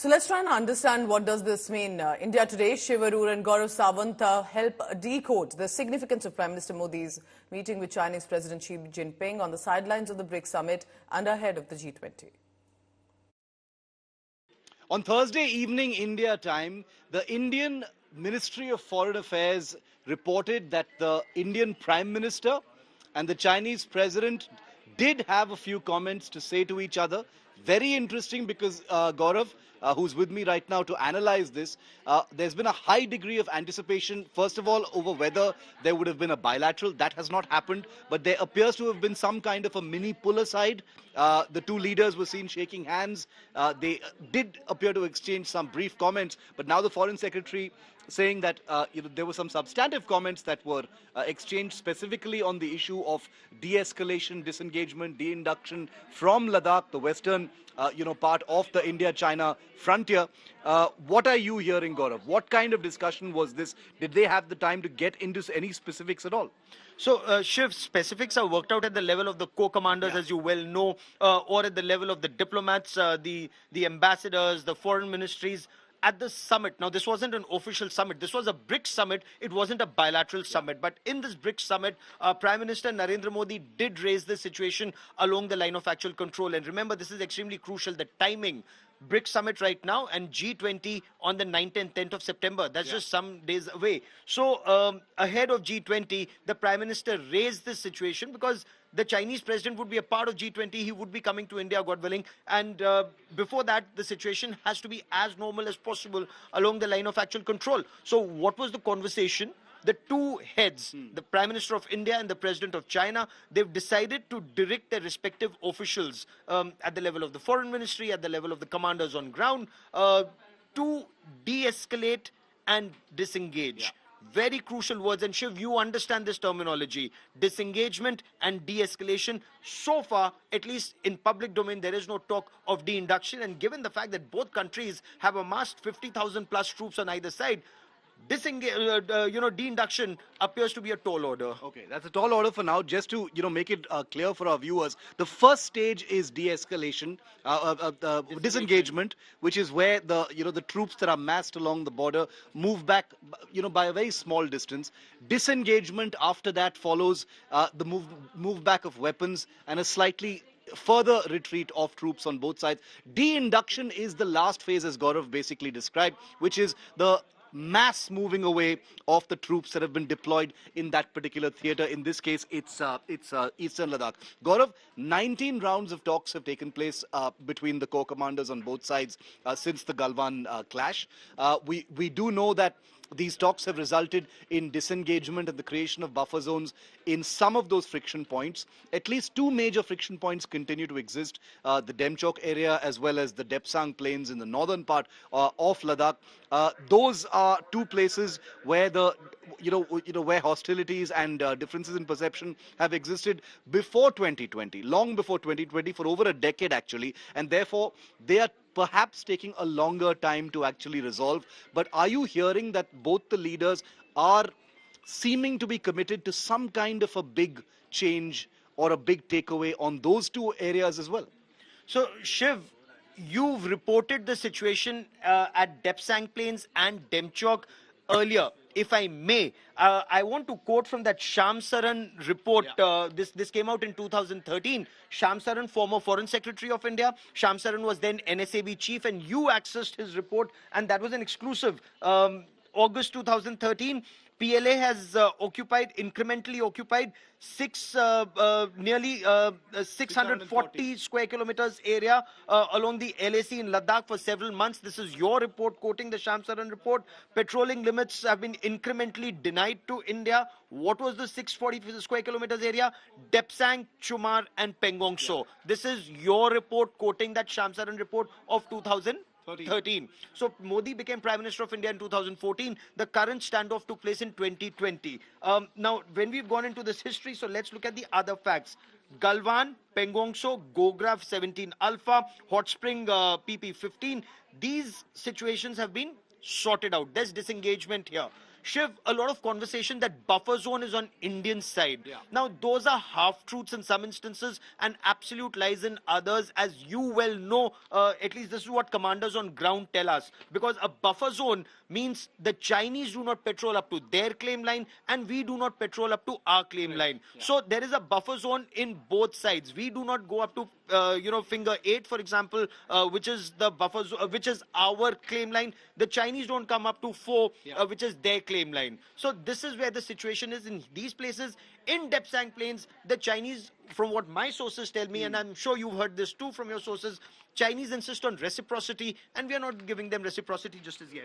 So let's try and understand what does this mean. India Today, Shiv Arur and Gaurav Sawant help decode the significance of Prime Minister Modi's meeting with Chinese President Xi Jinping on the sidelines of the BRICS summit and ahead of the G20. On Thursday evening India time, the Indian Ministry of Foreign Affairs reported that the Indian Prime Minister and the Chinese President did have a few comments to say to each other. Very interesting because Gaurav, who's with me right now to analyze this, there's been a high degree of anticipation, first of all, over whether there would have been a bilateral. That has not happened, but there appears to have been some kind of a mini pull-aside. The two leaders were seen shaking hands. They did appear to exchange some brief comments, but now the Foreign Secretary saying that there were some substantive comments that were exchanged specifically on the issue of de-escalation, disengagement, de-induction from Ladakh, the western part of the India-China frontier. What are you hearing, Gaurav? What kind of discussion was this? Did they have the time to get into any specifics at all? So, Shiv, specifics are worked out at the level of the co-commanders, as you well know, or at the level of the diplomats, the ambassadors, the foreign ministries. At the summit, now this wasn't an official summit, this was a BRICS summit, it wasn't a bilateral summit, but in this BRICS summit, Prime Minister Narendra Modi did raise the situation along the line of actual control. And remember, this is extremely crucial, the timing. BRICS summit right now and G20 on the 9th and 10th of September. That's just some days away. So ahead of G20, the Prime Minister raised this situation because the Chinese president would be a part of G20. He would be coming to India, God willing. And before that, the situation has to be as normal as possible along the line of actual control. So what was the conversation? The two heads, the Prime Minister of India and the President of China, they've decided to direct their respective officials at the level of the Foreign Ministry, at the level of the commanders on ground, to de-escalate and disengage. Very crucial words. And Shiv, you understand this terminology. Disengagement and de-escalation. So far, at least in public domain, there is no talk of de-induction. And given the fact that both countries have amassed 50,000 plus troops on either side, de-induction appears to be a tall order. Okay, that's a tall order for now. Just to make it clear for our viewers, the first stage is de-escalation, disengagement, which is where the troops that are massed along the border move back, by a very small distance. Disengagement after that follows the move back of weapons and a slightly further retreat of troops on both sides. De-induction is the last phase, as Gaurav basically described, which is the mass moving away of the troops that have been deployed in that particular theater. In this case, it's Eastern Ladakh. Gaurav, 19 rounds of talks have taken place between the core commanders on both sides since the Galwan clash. We do know that these talks have resulted in disengagement and the creation of buffer zones in some of those friction points. At least two major friction points continue to exist, the Demchok area as well as the Depsang plains in the northern part of Ladakh. Those are two places where where hostilities and differences in perception have existed before 2020, long before 2020, for over a decade actually, and therefore they are perhaps taking a longer time to actually resolve. But are you hearing that both the leaders are seeming to be committed to some kind of a big change or a big takeaway on those two areas as well? So, Shiv, you've reported the situation at Depsang Plains and Demchok earlier. If I may, I want to quote from that Shyam Saran report. This came out in 2013. Shyam Saran, former Foreign Secretary of India. Shyam Saran was then NSAB chief, and you accessed his report, and that was an exclusive. August 2013. PLA has incrementally occupied nearly 640 square kilometers area along the LAC in Ladakh for several months. This is your report quoting the Shyam Saran report. Patrolling limits have been incrementally denied to India. What was the 640 square kilometers area? Depsang, Chumar and Pengong So. This is your report quoting that Shyam Saran report of 2013. So Modi became Prime Minister of India in 2014. The current standoff took place in 2020. Now, when we've gone into this history, so let's look at the other facts. Galwan, Pengong So, Gograf 17 Alpha, Hot Spring PP 15. These situations have been sorted out. There's disengagement here. Shiv, a lot of conversation that buffer zone is on Indian side. Yeah. Now, those are half-truths in some instances and absolute lies in others, as you well know. At least this is what commanders on ground tell us. Because a buffer zone means the Chinese do not patrol up to their claim line and we do not patrol up to our claim line. Yeah. So there is a buffer zone in both sides. We do not go up to finger 8, for example, which is the buffer which is our claim line. The Chinese don't come up to 4, Yeah. which is their claim line. So this is where the situation is in these places. In Depsang Plains, the Chinese, from what my sources tell me, and I'm sure you've heard this too from your sources, Chinese insist on reciprocity, and we are not giving them reciprocity just as yet.